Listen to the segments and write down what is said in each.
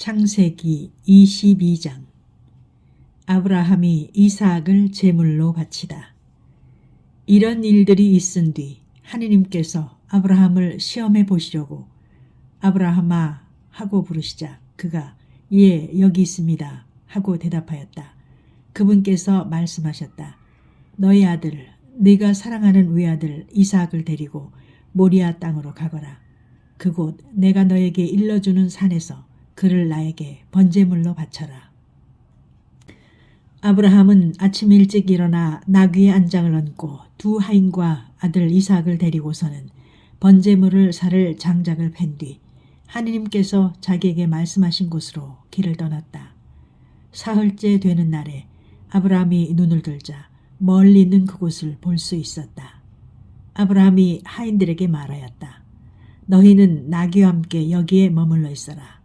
창세기 22장. 아브라함이 이삭을 제물로 바치다. 이런 일들이 있은 뒤 하느님께서 아브라함을 시험해 보시려고 아브라함아 하고 부르시자 그가 예 여기 있습니다 하고 대답하였다. 그분께서 말씀하셨다. 너희 아들 네가 사랑하는 외아들 이삭을 데리고 모리아 땅으로 가거라. 그곳 내가 너에게 일러주는 산에서 그를 나에게 번제물로 바쳐라. 아브라함은 아침 일찍 일어나 나귀의 안장을 얹고 두 하인과 아들 이삭을 데리고서는 번제물을 살 장작을 팬 뒤 하느님께서 자기에게 말씀하신 곳으로 길을 떠났다. 사흘째 되는 날에 아브라함이 눈을 들자 멀리 있는 그곳을 볼 수 있었다. 아브라함이 하인들에게 말하였다. 너희는 나귀와 함께 여기에 머물러 있어라.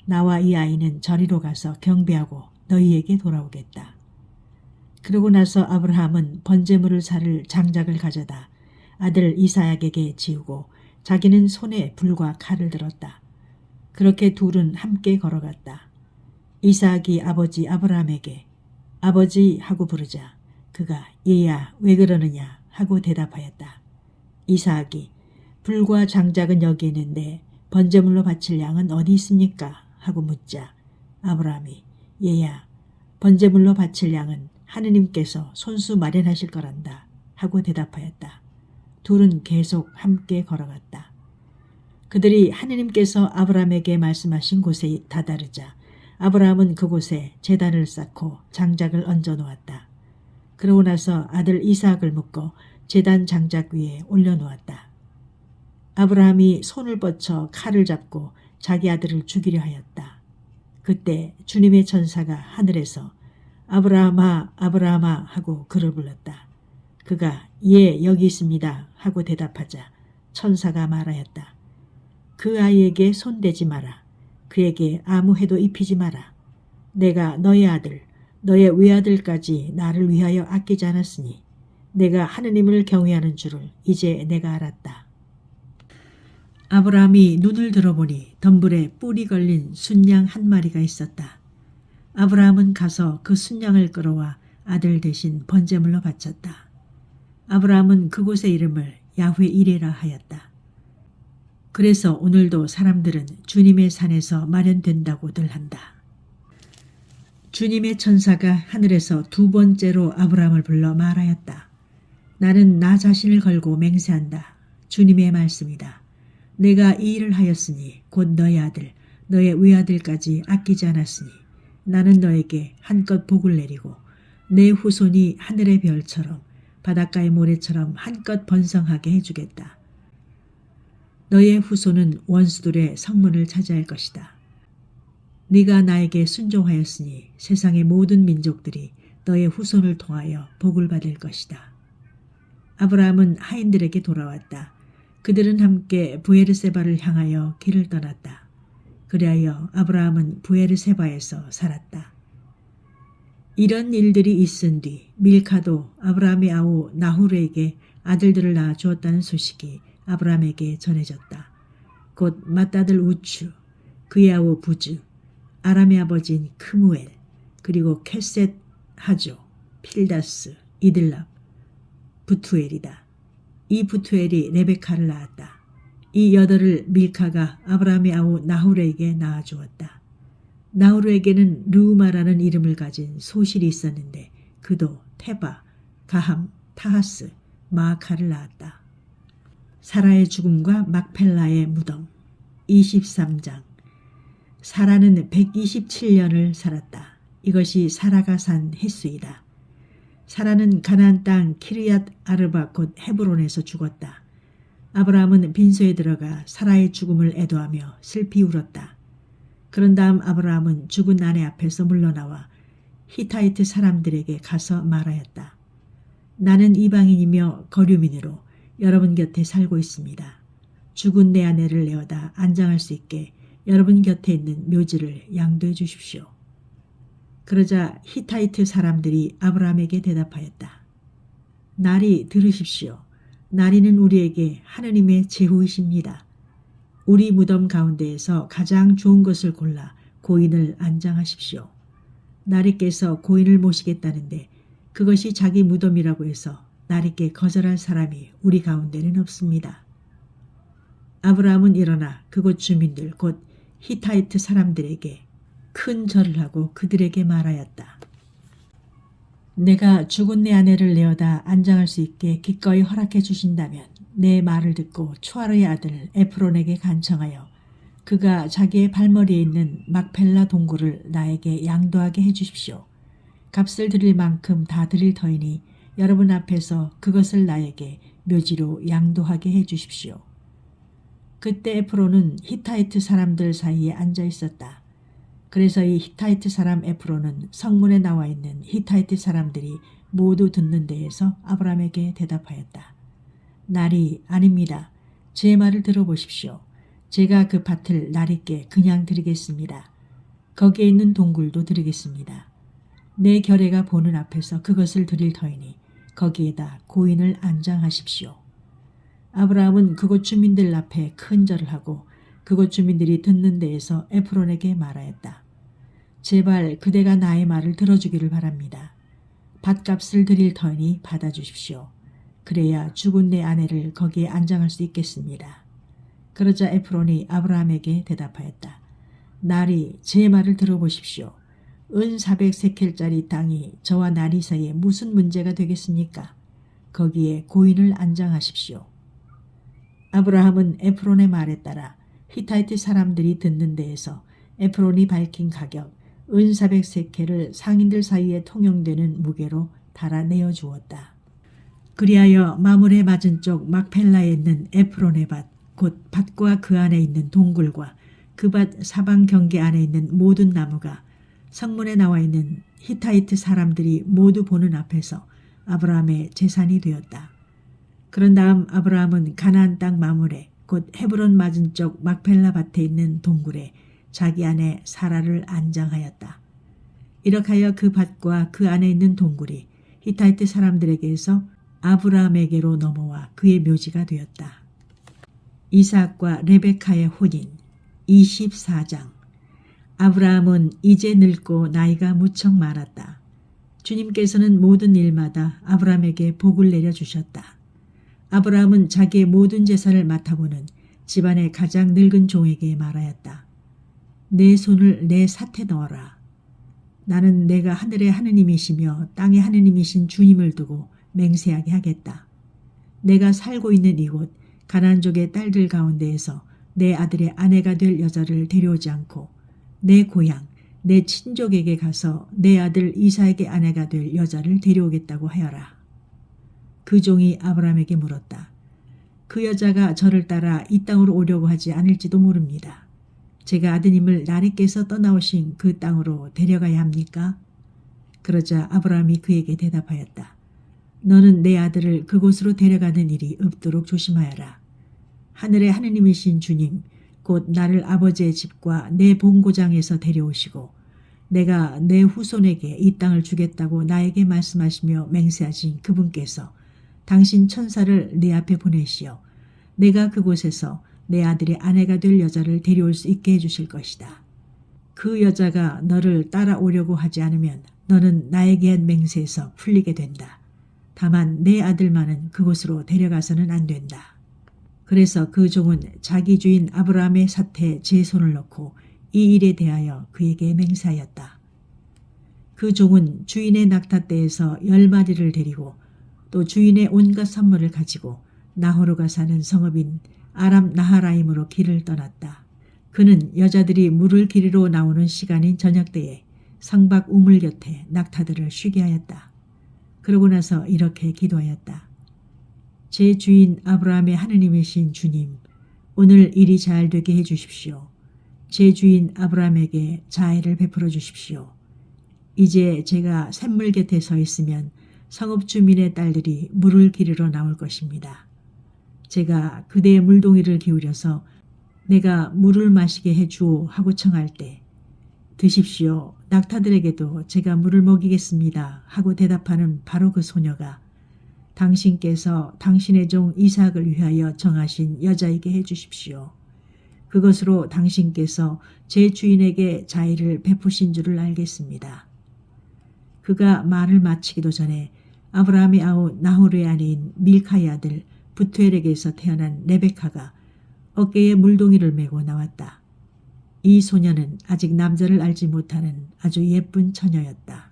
나와 이 아이는 저리로 가서 경배하고 너희에게 돌아오겠다. 그러고 나서 아브라함은 번제물을 살 장작을 가져다 아들 이삭에게 지우고 자기는 손에 불과 칼을 들었다. 그렇게 둘은 함께 걸어갔다. 이삭이 아버지 아브라함에게 아버지 하고 부르자 그가 얘야 왜 그러느냐 하고 대답하였다. 이삭이 불과 장작은 여기 있는데 번제물로 바칠 양은 어디 있습니까? 하고 묻자 아브라함이 얘야 번제물로 바칠 양은 하느님께서 손수 마련하실 거란다 하고 대답하였다. 둘은 계속 함께 걸어갔다. 그들이 하느님께서 아브라함에게 말씀하신 곳에 다다르자 아브라함은 그곳에 제단을 쌓고 장작을 얹어 놓았다. 그러고 나서 아들 이삭을 묶어 제단 장작 위에 올려놓았다. 아브라함이 손을 뻗쳐 칼을 잡고 자기 아들을 죽이려 하였다. 그때 주님의 천사가 하늘에서 아브라함아 아브라함아 하고 그를 불렀다. 그가 예 여기 있습니다 하고 대답하자 천사가 말하였다. 그 아이에게 손대지 마라. 그에게 아무 해도 입히지 마라. 내가 너의 아들 너의 외아들까지 나를 위하여 아끼지 않았으니 내가 하느님을 경외하는 줄을 이제 내가 알았다. 아브라함이 눈을 들어보니 덤불에 뿔이 걸린 순양 한 마리가 있었다. 아브라함은 가서 그 순양을 끌어와 아들 대신 번제물로 바쳤다. 아브라함은 그곳의 이름을 야훼 이레라 하였다. 그래서 오늘도 사람들은 주님의 산에서 마련된다고들 한다. 주님의 천사가 하늘에서 두 번째로 아브라함을 불러 말하였다. 나는 나 자신을 걸고 맹세한다. 주님의 말씀이다. 내가 이 일을 하였으니 곧 너의 아들 너의 외아들까지 아끼지 않았으니 나는 너에게 한껏 복을 내리고 내 후손이 하늘의 별처럼 바닷가의 모래처럼 한껏 번성하게 해주겠다. 너의 후손은 원수들의 성문을 차지할 것이다. 네가 나에게 순종하였으니 세상의 모든 민족들이 너의 후손을 통하여 복을 받을 것이다. 아브라함은 하인들에게 돌아왔다. 그들은 함께 브에르세바를 향하여 길을 떠났다. 그리하여 아브라함은 브에르세바에서 살았다. 이런 일들이 있은 뒤 밀카도 아브라함의 아우 나후르에게 아들들을 낳아 주었다는 소식이 아브라함에게 전해졌다. 곧 맏아들 우추, 그의 아우 부즈, 아람의 아버지인 크무엘, 그리고 켓셋 하조, 필다스, 이들랍, 부투엘이다. 이 부투엘이 레베카를 낳았다. 이 여덟을 밀카가 아브라함의 아우 나후르에게 낳아주었다. 나후르에게는 르우마라는 이름을 가진 소실이 있었는데 그도 테바, 가함, 타하스, 마아카를 낳았다. 사라의 죽음과 막펠라의 무덤 23장. 사라는 127년을 살았다. 이것이 사라가 산 횟수이다. 사라는 가나안 땅 키르얏 아르바 곧 헤브론에서 죽었다. 아브라함은 빈소에 들어가 사라의 죽음을 애도하며 슬피 울었다. 그런 다음 아브라함은 죽은 아내 앞에서 물러나와 히타이트 사람들에게 가서 말하였다. 나는 이방인이며 거류민으로 여러분 곁에 살고 있습니다. 죽은 내 아내를 내어다 안장할 수 있게 여러분 곁에 있는 묘지를 양도해 주십시오. 그러자 히타이트 사람들이 아브라함에게 대답하였다. 나리 들으십시오. 나리는 우리에게 하느님의 제후이십니다. 우리 무덤 가운데에서 가장 좋은 것을 골라 고인을 안장하십시오. 나리께서 고인을 모시겠다는데 그것이 자기 무덤이라고 해서 나리께 거절할 사람이 우리 가운데는 없습니다. 아브라함은 일어나 그곳 주민들 곧 히타이트 사람들에게 큰 절을 하고 그들에게 말하였다. 내가 죽은 내 아내를 내어다 안장할 수 있게 기꺼이 허락해 주신다면 내 말을 듣고 추아르의 아들 에프론에게 간청하여 그가 자기의 발머리에 있는 막펠라 동굴을 나에게 양도하게 해 주십시오. 값을 드릴 만큼 다 드릴 터이니 여러분 앞에서 그것을 나에게 묘지로 양도하게 해 주십시오. 그때 에프론은 히타이트 사람들 사이에 앉아 있었다. 그래서 이 히타이트 사람 에프론은 성문에 나와 있는 히타이트 사람들이 모두 듣는 데에서 아브라함에게 대답하였다. 나리 아닙니다. 제 말을 들어보십시오. 제가 그 밭을 나리께 그냥 드리겠습니다. 거기에 있는 동굴도 드리겠습니다. 내 결례가 보는 앞에서 그것을 드릴 터이니 거기에다 고인을 안장하십시오. 아브라함은 그곳 주민들 앞에 큰 절을 하고 그곳 주민들이 듣는 데에서 에프론에게 말하였다. 제발 그대가 나의 말을 들어주기를 바랍니다. 밭값을 드릴 터이니 받아주십시오. 그래야 죽은 내 아내를 거기에 안장할 수 있겠습니다. 그러자 에프론이 아브라함에게 대답하였다. 나리 제 말을 들어보십시오. 은 400세켈짜리 땅이 저와 나리 사이에 무슨 문제가 되겠습니까? 거기에 고인을 안장하십시오. 아브라함은 에프론의 말에 따라 히타이트 사람들이 듣는 데에서 에프론이 밝힌 가격 은 400세켈을 상인들 사이에 통용되는 무게로 달아내어 주었다. 그리하여 마물의 맞은쪽 막펠라에 있는 에프론의 밭, 곧 밭과 그 안에 있는 동굴과 그 밭 사방 경계 안에 있는 모든 나무가 성문에 나와 있는 히타이트 사람들이 모두 보는 앞에서 아브라함의 재산이 되었다. 그런 다음 아브라함은 가나안 땅 마물에 곧 헤브론 맞은쪽 막펠라 밭에 있는 동굴에 자기 아내 사라를 안장하였다. 이렇게 하여 그 밭과 그 안에 있는 동굴이 히타이트 사람들에게서 아브라함에게로 넘어와 그의 묘지가 되었다. 이삭과 레베카의 혼인 24장. 아브라함은 이제 늙고 나이가 무척 많았다. 주님께서는 모든 일마다 아브라함에게 복을 내려주셨다. 아브라함은 자기의 모든 재산을 맡아보는 집안의 가장 늙은 종에게 말하였다. 내 손을 내 삿에 넣어라. 나는 내가 하늘의 하느님이시며 땅의 하느님이신 주님을 두고 맹세하게 하겠다. 내가 살고 있는 이곳 가나안족의 딸들 가운데에서 내 아들의 아내가 될 여자를 데려오지 않고 내 고향 내 친족에게 가서 내 아들 이삭에게 아내가 될 여자를 데려오겠다고 하여라. 그 종이 아브라함에게 물었다. 그 여자가 저를 따라 이 땅으로 오려고 하지 않을지도 모릅니다. 제가 아드님을 나리께서 떠나오신 그 땅으로 데려가야 합니까? 그러자 아브라함이 그에게 대답하였다. 너는 내 아들을 그곳으로 데려가는 일이 없도록 조심하여라. 하늘의 하느님이신 주님 곧 나를 아버지의 집과 내 본고장에서 데려오시고 내가 내 후손에게 이 땅을 주겠다고 나에게 말씀하시며 맹세하신 그분께서 당신 천사를 내 앞에 보내시어 내가 그곳에서 내 아들의 아내가 될 여자를 데려올 수 있게 해주실 것이다. 그 여자가 너를 따라오려고 하지 않으면 너는 나에게 한 맹세에서 풀리게 된다. 다만 내 아들만은 그곳으로 데려가서는 안 된다. 그래서 그 종은 자기 주인 아브라함의 삿에 제 손을 넣고 이 일에 대하여 그에게 맹세하였다. 그 종은 주인의 낙타떼에서 10마리를 데리고 또 주인의 온갖 선물을 가지고 나호르가 사는 성읍인 아람 나하라임으로 길을 떠났다. 그는 여자들이 물을 기르러 나오는 시간인 저녁 때에 성박 우물 곁에 낙타들을 쉬게 하였다. 그러고 나서 이렇게 기도하였다. 제 주인 아브라함의 하느님이신 주님, 오늘 일이 잘 되게 해 주십시오. 제 주인 아브라함에게 자애를 베풀어 주십시오. 이제 제가 샘물 곁에 서 있으면 성읍 주민의 딸들이 물을 기르러 나올 것입니다. 제가 그대의 물동이를 기울여서 내가 물을 마시게 해주오 하고 청할 때 드십시오. 낙타들에게도 제가 물을 먹이겠습니다 하고 대답하는 바로 그 소녀가 당신께서 당신의 종 이삭을 위하여 정하신 여자에게 해주십시오. 그것으로 당신께서 제 주인에게 자애를 베푸신 줄을 알겠습니다. 그가 말을 마치기도 전에 아브라함의 아우 나홀의 아내인 밀카의 아들 부투엘에게서 태어난 레베카가 어깨에 물동이를 메고 나왔다. 이 소녀는 아직 남자를 알지 못하는 아주 예쁜 처녀였다.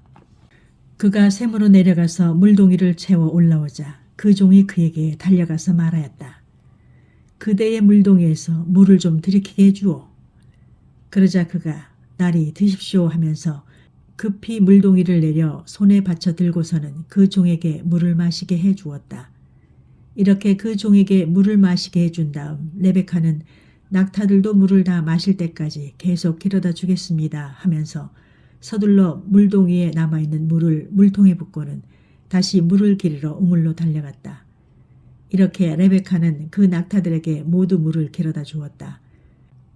그가 샘으로 내려가서 물동이를 채워 올라오자 그 종이 그에게 달려가서 말하였다. 그대의 물동이에서 물을 좀 들이키게 해주오. 그러자 그가 딸이 드십시오 하면서 급히 물동이를 내려 손에 받쳐 들고서는 그 종에게 물을 마시게 해 주었다. 이렇게 그 종에게 물을 마시게 해준 다음 레베카는 낙타들도 물을 다 마실 때까지 계속 길어다 주겠습니다 하면서 서둘러 물동이에 남아있는 물을 물통에 붓고는 다시 물을 기르러 우물로 달려갔다. 이렇게 레베카는 그 낙타들에게 모두 물을 길어다 주었다.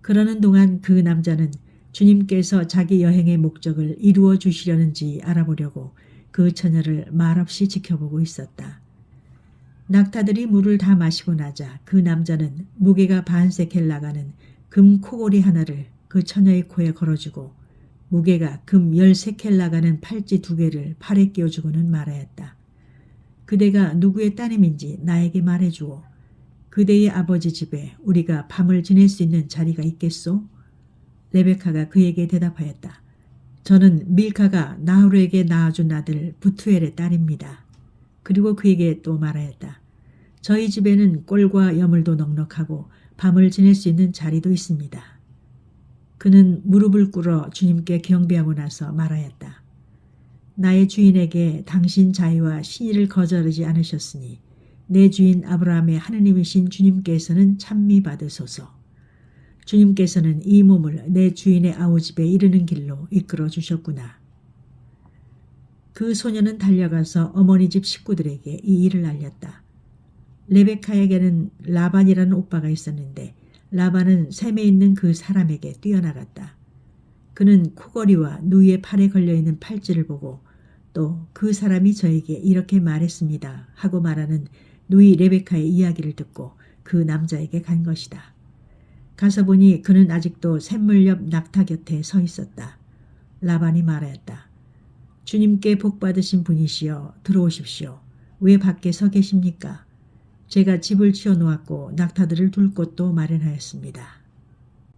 그러는 동안 그 남자는 주님께서 자기 여행의 목적을 이루어 주시려는지 알아보려고 그 처녀를 말없이 지켜보고 있었다. 낙타들이 물을 다 마시고 나자 그 남자는 무게가 반세켈 나가는 금 코골이 하나를 그 처녀의 코에 걸어주고 무게가 금 10세켈 나가는 팔찌 2개를 팔에 끼워주고는 말하였다. 그대가 누구의 따님인지 나에게 말해주오. 그대의 아버지 집에 우리가 밤을 지낼 수 있는 자리가 있겠소? 레베카가 그에게 대답하였다. 저는 밀카가 나홀에게 낳아준 아들 부투엘의 딸입니다. 그리고 그에게 또 말하였다. 저희 집에는 꼴과 여물도 넉넉하고 밤을 지낼 수 있는 자리도 있습니다. 그는 무릎을 꿇어 주님께 경배하고 나서 말하였다. 나의 주인에게 당신 자유와 신의를 거절하지 않으셨으니 내 주인 아브라함의 하느님이신 주님께서는 찬미 받으소서. 주님께서는 이 몸을 내 주인의 아우집에 이르는 길로 이끌어 주셨구나. 그 소녀는 달려가서 어머니 집 식구들에게 이 일을 알렸다. 레베카에게는 라반이라는 오빠가 있었는데 라반은 샘에 있는 그 사람에게 뛰어나갔다. 그는 코걸이와 누이의 팔에 걸려있는 팔찌를 보고 또 그 사람이 저에게 이렇게 말했습니다 하고 말하는 누이 레베카의 이야기를 듣고 그 남자에게 간 것이다. 가서 보니 그는 아직도 샘물 옆 낙타 곁에 서 있었다. 라반이 말하였다. 주님께 복 받으신 분이시여 들어오십시오. 왜 밖에 서 계십니까? 제가 집을 치워 놓았고 낙타들을 둘 곳도 마련하였습니다.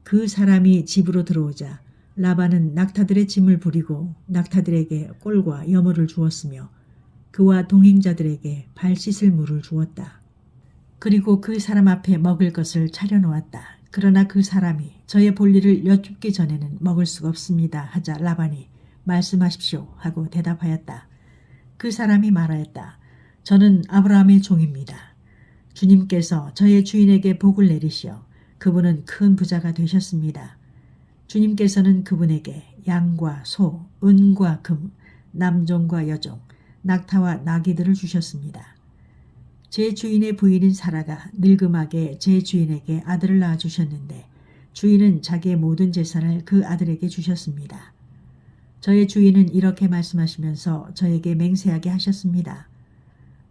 그 사람이 집으로 들어오자 라반은 낙타들의 짐을 부리고 낙타들에게 꼴과 여물을 주었으며 그와 동행자들에게 발 씻을 물을 주었다. 그리고 그 사람 앞에 먹을 것을 차려놓았다. 그러나 그 사람이 저의 볼일을 여쭙기 전에는 먹을 수가 없습니다 하자 라반이 말씀하십시오 하고 대답하였다. 그 사람이 말하였다. 저는 아브라함의 종입니다. 주님께서 저의 주인에게 복을 내리시어 그분은 큰 부자가 되셨습니다. 주님께서는 그분에게 양과 소, 은과 금, 남종과 여종, 낙타와 나귀들을 주셨습니다. 제 주인의 부인인 사라가 늙음하게 제 주인에게 아들을 낳아주셨는데 주인은 자기의 모든 재산을 그 아들에게 주셨습니다. 저의 주인은 이렇게 말씀하시면서 저에게 맹세하게 하셨습니다.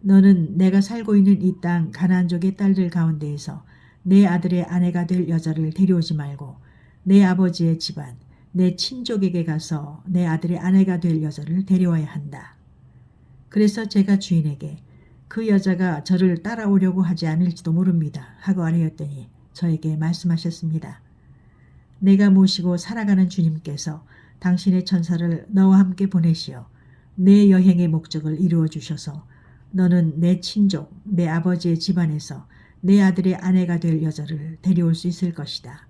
너는 내가 살고 있는 이 땅 가나안족의 딸들 가운데에서 내 아들의 아내가 될 여자를 데려오지 말고 내 아버지의 집안, 내 친족에게 가서 내 아들의 아내가 될 여자를 데려와야 한다. 그래서 제가 주인에게 그 여자가 저를 따라오려고 하지 않을지도 모릅니다 하고 아뢰었더니 저에게 말씀하셨습니다. 내가 모시고 살아가는 주님께서 당신의 천사를 너와 함께 보내시어 내 여행의 목적을 이루어 주셔서 너는 내 친족, 내 아버지의 집안에서 내 아들의 아내가 될 여자를 데려올 수 있을 것이다.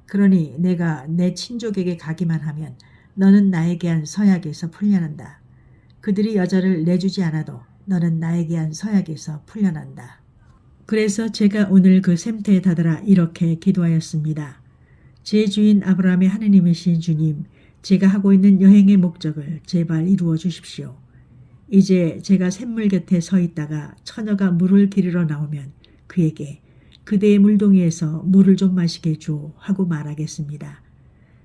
그러니 내가 내 친족에게 가기만 하면 너는 나에게 한 서약에서 풀려난다. 그들이 여자를 내주지 않아도 너는 나에게 한 서약에서 풀려난다. 그래서 제가 오늘 그 샘터에 다다라 이렇게 기도하였습니다. 제 주인 아브라함의 하느님이신 주님, 제가 하고 있는 여행의 목적을 제발 이루어 주십시오. 이제 제가 샘물 곁에 서 있다가 처녀가 물을 기르러 나오면 그에게 그대의 물동이에서 물을 좀 마시게 줘 하고 말하겠습니다.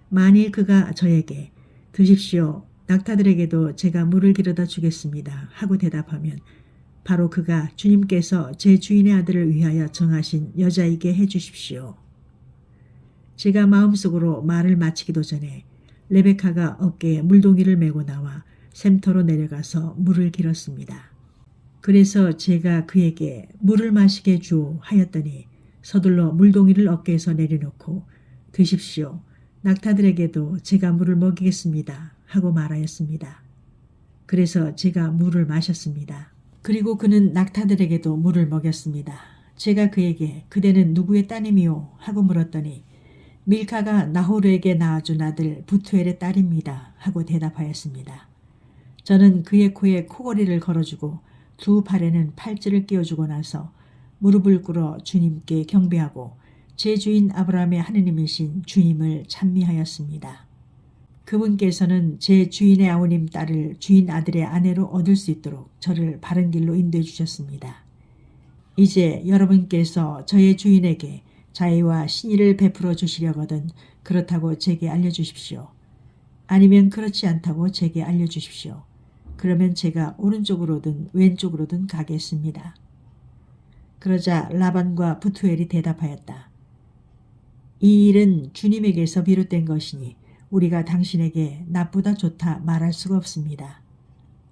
만일 그가 저에게 드십시오. 낙타들에게도 제가 물을 기르다 주겠습니다 하고 대답하면 바로 그가 주님께서 제 주인의 아들을 위하여 정하신 여자이게 해 주십시오. 제가 마음속으로 말을 마치기도 전에 레베카가 어깨에 물동이를 메고 나와 샘터로 내려가서 물을 길었습니다. 그래서 제가 그에게 물을 마시게 주오 하였더니 서둘러 물동이를 어깨에서 내려놓고 드십시오. 낙타들에게도 제가 물을 먹이겠습니다. 하고 말하였습니다. 그래서 제가 물을 마셨습니다. 그리고 그는 낙타들에게도 물을 먹였습니다. 제가 그에게 그대는 누구의 따님이오? 하고 물었더니 밀카가 나호르에게 낳아준 아들 부투엘의 딸입니다. 하고 대답하였습니다. 저는 그의 코에 코걸이를 걸어주고 두 팔에는 팔찌를 끼워주고 나서 무릎을 꿇어 주님께 경배하고 제 주인 아브라함의 하느님이신 주님을 찬미하였습니다. 그분께서는 제 주인의 아우님 딸을 주인 아들의 아내로 얻을 수 있도록 저를 바른 길로 인도해 주셨습니다. 이제 여러분께서 저의 주인에게 자애와 신의를 베풀어 주시려거든 그렇다고 제게 알려주십시오. 아니면 그렇지 않다고 제게 알려주십시오. 그러면 제가 오른쪽으로든 왼쪽으로든 가겠습니다. 그러자 라반과 부투엘이 대답하였다. 이 일은 주님에게서 비롯된 것이니 우리가 당신에게 나쁘다 좋다 말할 수가 없습니다.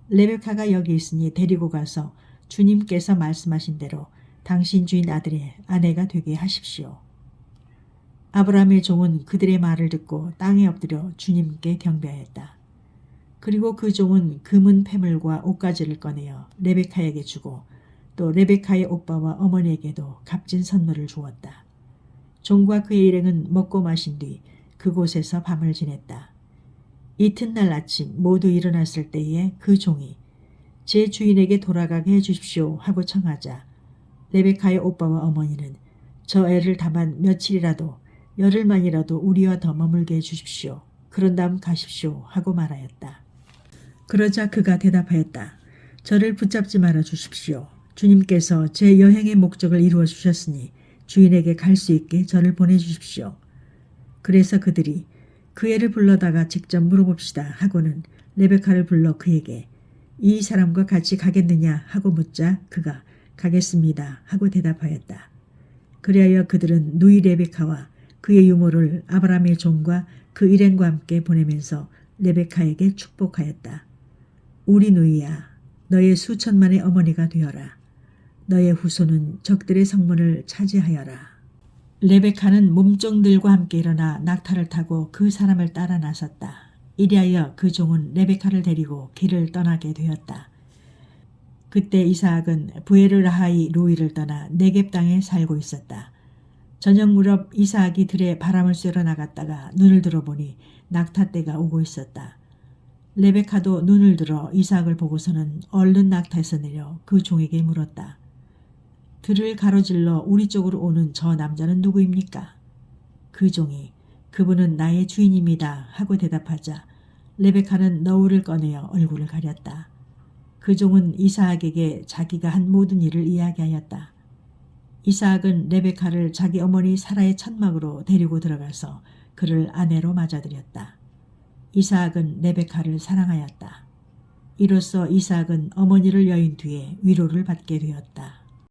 레베카가 여기 있으니 데리고 가서 주님께서 말씀하신 대로 당신 주인 아들의 아내가 되게 하십시오. 아브라함의 종은 그들의 말을 듣고 땅에 엎드려 주님께 경배하였다. 그리고 그 종은 금은 패물과 옷가지를 꺼내어 레베카에게 주고 또 레베카의 오빠와 어머니에게도 값진 선물을 주었다. 종과 그의 일행은 먹고 마신 뒤 그곳에서 밤을 지냈다. 이튿날 아침 모두 일어났을 때에 그 종이 제 주인에게 돌아가게 해주십시오 하고 청하자 레베카의 오빠와 어머니는 저 애를 다만 며칠이라도 열흘만이라도 우리와 더 머물게 해주십시오. 그런 다음 가십시오 하고 말하였다. 그러자 그가 대답하였다. 저를 붙잡지 말아 주십시오. 주님께서 제 여행의 목적을 이루어 주셨으니 주인에게 갈 수 있게 저를 보내주십시오. 그래서 그들이 그 애를 불러다가 직접 물어봅시다 하고는 레베카를 불러 그에게 이 사람과 같이 가겠느냐 하고 묻자 그가 가겠습니다 하고 대답하였다. 그리하여 그들은 누이 레베카와 그의 유모를 아브라함의 종과 그 일행과 함께 보내면서 레베카에게 축복하였다. 우리 누이야, 너의 수천만의 어머니가 되어라. 너의 후손은 적들의 성문을 차지하여라. 레베카는 몸종들과 함께 일어나 낙타를 타고 그 사람을 따라 나섰다. 이리하여 그 종은 레베카를 데리고 길을 떠나게 되었다. 그때 이삭은 부에르라하이 로이를 떠나 네겝 땅에 살고 있었다. 저녁 무렵 이삭이 들에 바람을 쐬러 나갔다가 눈을 들어보니 낙타떼가 오고 있었다. 레베카도 눈을 들어 이삭을 보고서는 얼른 낙타에서 내려 그 종에게 물었다. 들을 가로질러 우리 쪽으로 오는 저 남자는 누구입니까? 그 종이 그분은 나의 주인입니다 하고 대답하자 레베카는 너울을 꺼내어 얼굴을 가렸다. 그 종은 이삭에게 자기가 한 모든 일을 이야기하였다. 이삭은 레베카를 자기 어머니 사라의 천막으로 데리고 들어가서 그를 아내로 맞아들였다. 이삭은 레베카를 사랑하였다. 이로써 이삭은 어머니를 여인 뒤에 위로를 받게 되었다.